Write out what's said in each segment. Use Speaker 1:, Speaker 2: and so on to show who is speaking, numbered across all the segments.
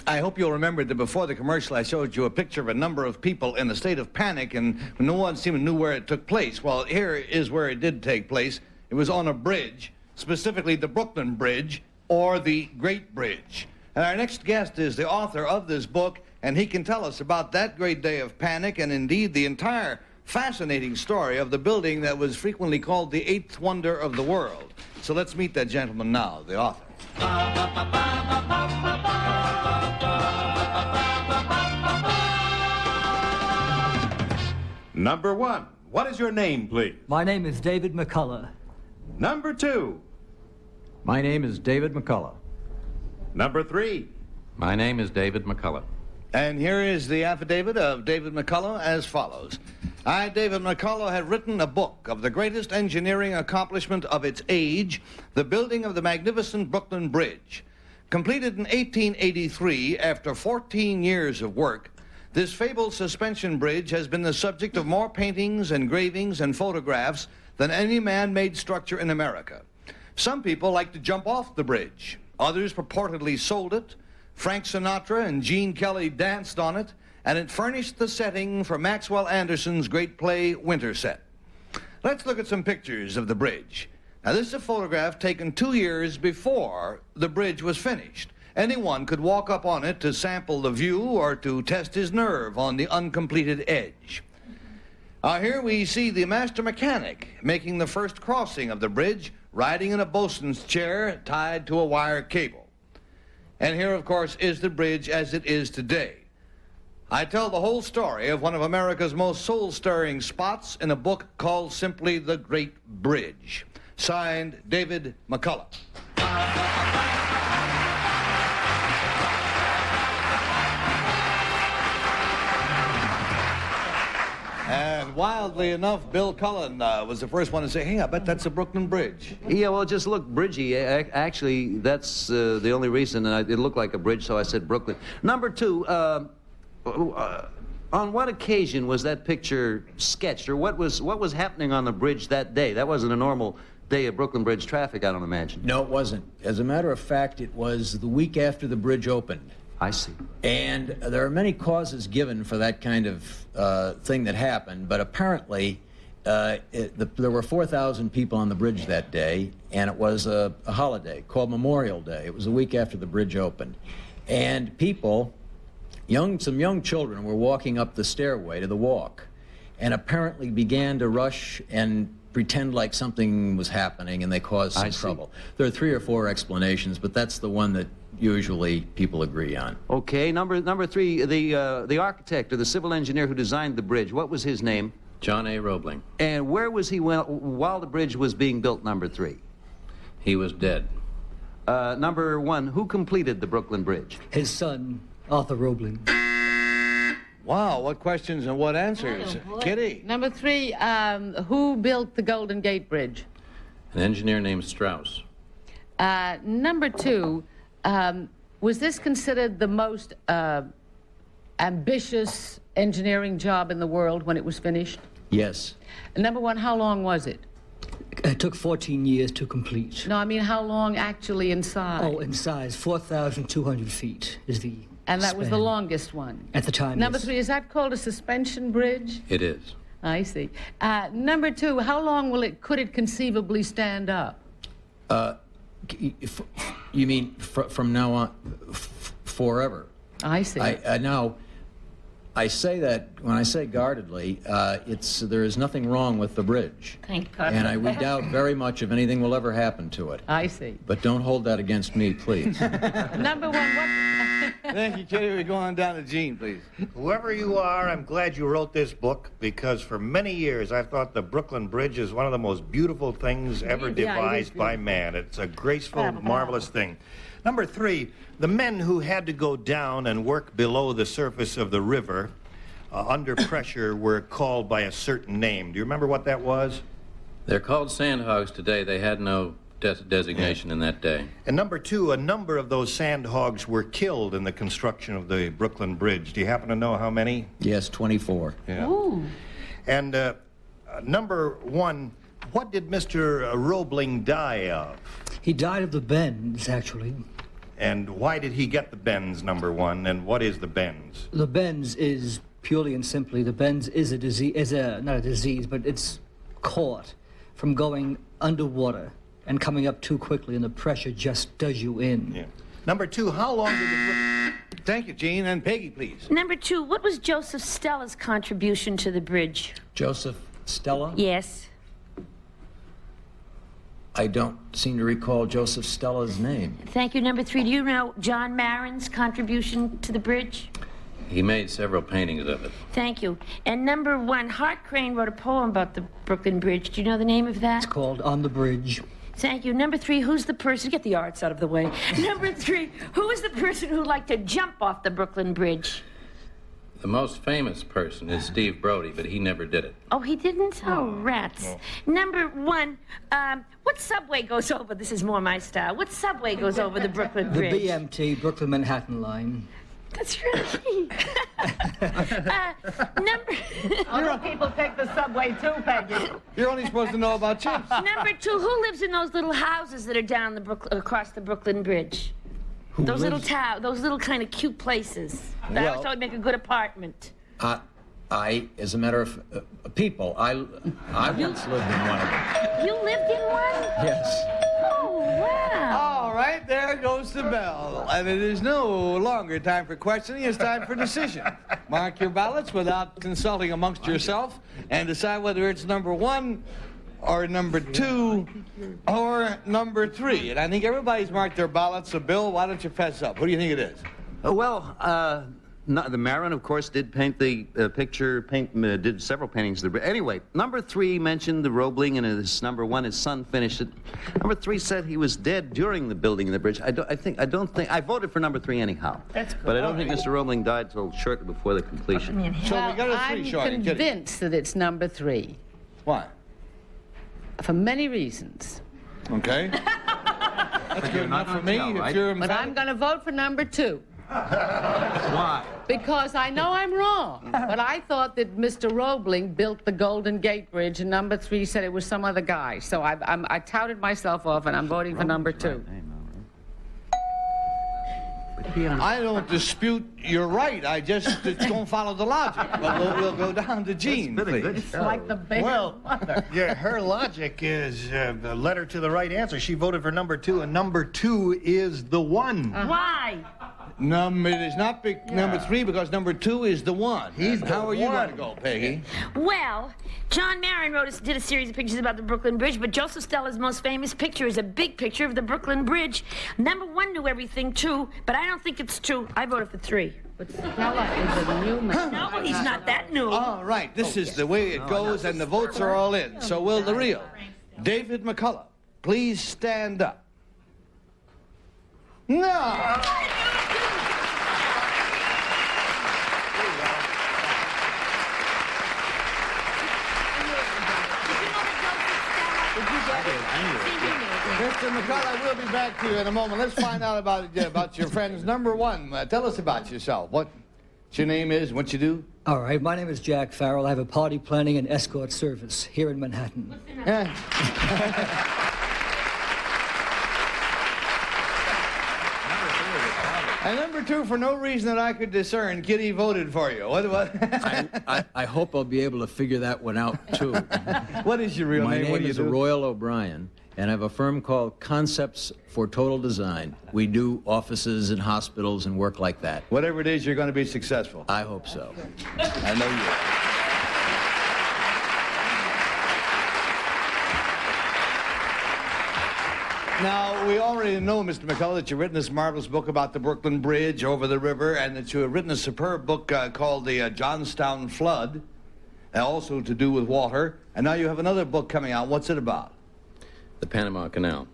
Speaker 1: I hope you'll remember that before the commercial I showed you a picture of a number of people in a state of panic and no one seemed to know where it took place. Well, here is where it did take place. It was on a bridge, specifically the Brooklyn Bridge or the Great Bridge. And our next guest is the author of this book, and he can tell us about that great day of panic and indeed the entire fascinating story of the building that was frequently called the eighth wonder of the world. So let's meet that gentleman now, the author.
Speaker 2: Number one, what is your name, please?
Speaker 3: My name is David McCullough.
Speaker 2: Number two.
Speaker 4: My name is David McCullough.
Speaker 2: Number three.
Speaker 5: My name is David McCullough.
Speaker 1: And here is the affidavit of David McCullough as follows. I, David McCullough, have written a book of the greatest engineering accomplishment of its age, the building of the magnificent Brooklyn Bridge. Completed in 1883 after 14 years of work, this fabled suspension bridge has been the subject of more paintings, engravings, and photographs than any man-made structure in America. Some people like to jump off the bridge. Others purportedly sold it. Frank Sinatra and Gene Kelly danced on it, and it furnished the setting for Maxwell Anderson's great play, Winterset. Let's look at some pictures of the bridge. Now, this is a photograph taken 2 years before the bridge was finished. Anyone could walk up on it to sample the view or to test his nerve on the uncompleted edge. Here we see the master mechanic making the first crossing of the bridge, riding in a bosun's chair tied to a wire cable. And here, of course, is the bridge as it is today. I tell the whole story of one of America's most soul-stirring spots in a book called simply The Great Bridge. Signed, David McCullough. And wildly enough, Bill Cullen was the first one to say, hey, I bet that's a Brooklyn Bridge.
Speaker 5: Yeah, well, it just looked bridgy. Actually, that's the only reason, and it looked like a bridge, so I said Brooklyn. Number two, on what occasion was that picture sketched, or what was happening on the bridge that day? That wasn't a normal day of Brooklyn Bridge traffic, I don't imagine.
Speaker 4: No, it wasn't. As a matter of fact, it was the week after the bridge opened.
Speaker 5: I see.
Speaker 4: And there are many causes given for that kind of thing that happened, but apparently there were 4,000 people on the bridge that day, and it was a holiday called Memorial Day. It was a week after the bridge opened. And people, some young children were walking up the stairway to the walk, and apparently began to rush and pretend like something was happening, and they caused some trouble. There are 3 or 4 explanations, but that's the one that usually people agree on.
Speaker 5: Okay, number three, the architect or the civil engineer who designed the bridge, what was his name?
Speaker 6: John A. Roebling.
Speaker 5: And where was he while the bridge was being built, number 3?
Speaker 6: He was dead.
Speaker 5: Number 1, who completed the Brooklyn Bridge?
Speaker 3: His son, Arthur Roebling.
Speaker 1: Wow, what questions and what answers. Kitty.
Speaker 7: Number 3, who built the Golden Gate Bridge?
Speaker 6: An engineer named Strauss.
Speaker 7: Number 2, was this considered the most ambitious engineering job in the world when it was finished?
Speaker 4: Yes.
Speaker 7: Number 1, how long was it?
Speaker 3: It took 14 years to complete.
Speaker 7: No, I mean how long actually in size?
Speaker 3: Oh, in size, 4,200 feet is the
Speaker 7: And that was the
Speaker 3: span.
Speaker 7: longest one?
Speaker 3: At the time,
Speaker 7: Number
Speaker 3: yes.
Speaker 7: 3, is that called a suspension bridge?
Speaker 6: It is.
Speaker 7: I see. Number 2, how long could it conceivably stand up?
Speaker 4: You mean from now on, forever?
Speaker 7: I see.
Speaker 4: Now, I say that when I say guardedly, there is nothing wrong with the bridge.
Speaker 7: Thank God.
Speaker 4: And we doubt very much if anything will ever happen to it.
Speaker 7: I see.
Speaker 4: But don't hold that against me, please.
Speaker 7: Number 1, what...
Speaker 1: Thank you, Kitty. We're going down to Gene, please.
Speaker 8: Whoever you are, I'm glad you wrote this book, because for many years I thought the Brooklyn Bridge is one of the most beautiful things ever devised by man. It's a graceful, marvelous thing. Number 3, the men who had to go down and work below the surface of the river under pressure were called by a certain name. Do you remember what that was?
Speaker 6: They're called sandhogs today. They had no designation in that day.
Speaker 8: And number 2, a number of those sandhogs were killed in the construction of the Brooklyn Bridge. Do you happen to know how many?
Speaker 4: Yes, 24.
Speaker 8: Yeah.
Speaker 7: Ooh.
Speaker 8: And number 1, what did Mr. Roebling die of?
Speaker 3: He died of the bends, actually.
Speaker 8: And why did he get the bends, number one? And what is the bends?
Speaker 3: The bends is purely and simply, the bends is a disease, not a disease, but it's caught from going underwater and coming up too quickly, and the pressure just does you in.
Speaker 8: Yeah. Number two, how long did the...
Speaker 1: Thank you, Gene. And Peggy, please.
Speaker 9: Number 2, what was Joseph Stella's contribution to the bridge?
Speaker 4: Joseph Stella?
Speaker 9: Yes.
Speaker 4: I don't seem to recall Joseph Stella's name.
Speaker 9: Thank you. Number 3, do you know John Marin's contribution to the bridge?
Speaker 6: He made several paintings of it.
Speaker 9: Thank you. And number 1, Hart Crane wrote a poem about the Brooklyn Bridge. Do you know the name of that?
Speaker 3: It's called On the Bridge.
Speaker 9: Thank you. Number 3, who's the person... Get the arts out of the way. Number 3, who is the person who liked to jump off the Brooklyn Bridge?
Speaker 6: The most famous person is Steve Brody, but he never did it.
Speaker 9: Oh, he didn't? Oh, rats. No. Number 1, what subway goes over... This is more my style. What subway goes over the Brooklyn Bridge?
Speaker 3: The BMT, Brooklyn Manhattan Line.
Speaker 9: That's right. Number...
Speaker 7: Other people take the subway too, Peggy.
Speaker 1: You're only supposed to know about chips.
Speaker 9: Number 2, who lives in those little houses that are down the across the Brooklyn Bridge? Those little kind of cute places. That
Speaker 4: Well-
Speaker 9: would make a good apartment.
Speaker 4: As a matter of people, I once lived in one of them.
Speaker 9: You lived in one?
Speaker 4: Yes.
Speaker 9: Oh, wow.
Speaker 1: All right, there goes the bell. And it is no longer time for questioning, it's time for decision. Mark your ballots without consulting amongst yourself and decide whether it's number 1 or number 2 or number 3. And I think everybody's marked their ballots, so Bill, why don't you fess up? Who do you think it is?
Speaker 5: The Marin, of course, did paint the did several paintings of the bridge. Anyway, number 3 mentioned the Roebling, and this number 1, his son finished it. Number 3 said he was dead during the building of the bridge. I voted for number 3 anyhow.
Speaker 7: That's good.
Speaker 5: But I don't think Mr. Roebling died till shortly before the completion.
Speaker 1: So we got a 3 short.
Speaker 7: I'm convinced that it's number 3.
Speaker 1: Why?
Speaker 7: For many reasons.
Speaker 1: Okay. That's good enough for me. If you're
Speaker 7: But I'm going to vote for number 2.
Speaker 5: Why?
Speaker 7: Because I know I'm wrong. But I thought that Mr. Roebling built the Golden Gate Bridge, and number 3 said it was some other guy. So I touted myself off, and I'm voting for number 2.
Speaker 1: I don't dispute you're right. I just don't follow the logic. But we'll go down to Gene, please.
Speaker 7: It's like the big mother.
Speaker 8: Yeah, her logic is led her to the right answer. She voted for number 2, and number 2 is the 1.
Speaker 9: Why?
Speaker 1: It is not number 3 because number 2 is the 1. How are you going to go, Peggy?
Speaker 9: Well, John Marin did a series of pictures about the Brooklyn Bridge, but Joseph Stella's most famous picture is a big picture of the Brooklyn Bridge. Number 1 knew everything, too, but I don't think it's true. I voted for 3.
Speaker 7: But Stella is a new man.
Speaker 9: No, he's not that new.
Speaker 1: All right, this is the way it goes, and the votes are all in. So will the real. David McCullough, please stand up. No! Mr. McCullough, we'll be back to you in a moment. Let's find out about your friends. Number 1, tell us about yourself. What your name is, what you do?
Speaker 3: All right, my name is Jack Farrell. I have a party planning and escort service here in Manhattan.
Speaker 1: And number 2, for no reason that I could discern, Kitty voted for you. What?
Speaker 4: I hope I'll be able to figure that one out, too.
Speaker 1: What is your real
Speaker 4: My
Speaker 1: name? What
Speaker 4: name
Speaker 1: do you
Speaker 4: is
Speaker 1: do?
Speaker 4: Royal O'Brien, and I have a firm called Concepts for Total Design. We do offices and hospitals and work like that.
Speaker 1: Whatever it is, you're going to be successful.
Speaker 4: I hope so.
Speaker 1: I know you are. Now, we already know, Mr. McCullough, that you've written this marvelous book about the Brooklyn Bridge over the river, and that you have written a superb book called The Johnstown Flood, also to do with water. And now you have another book coming out. What's it about?
Speaker 6: The Panama Canal.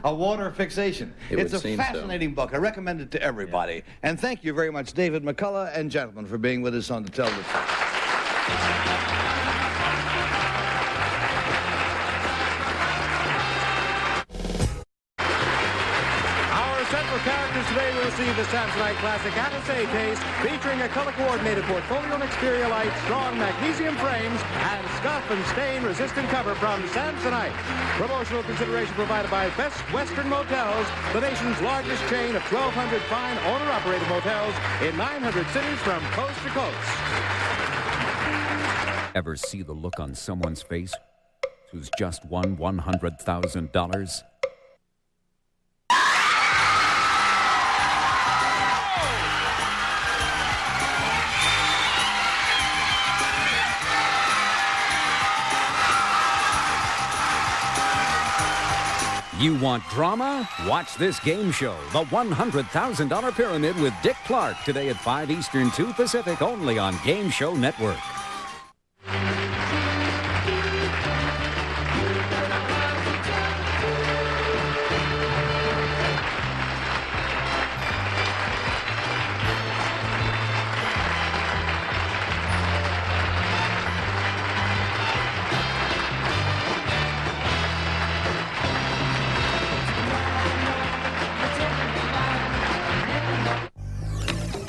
Speaker 1: A water fixation. It's a fascinating book. I recommend it to everybody. Yeah. And thank you very much, David McCullough and gentlemen, for being with us on the Tell the Truth.
Speaker 2: Our central characters today will
Speaker 10: Receive the Samsonite Classic Attaché case featuring a color-coordinated portfolio and exterior light, strong magnesium frames, and scuff and stain-resistant cover from Samsonite. Promotional consideration provided by Best Western Motels, the nation's largest chain of 1,200 fine owner-operated motels in 900 cities from coast to coast.
Speaker 11: Ever see the look on someone's face who's just won $100,000? You want drama? Watch this game show, The $100,000 Pyramid with Dick Clark, today at 5 Eastern, 2 Pacific, only on Game Show Network.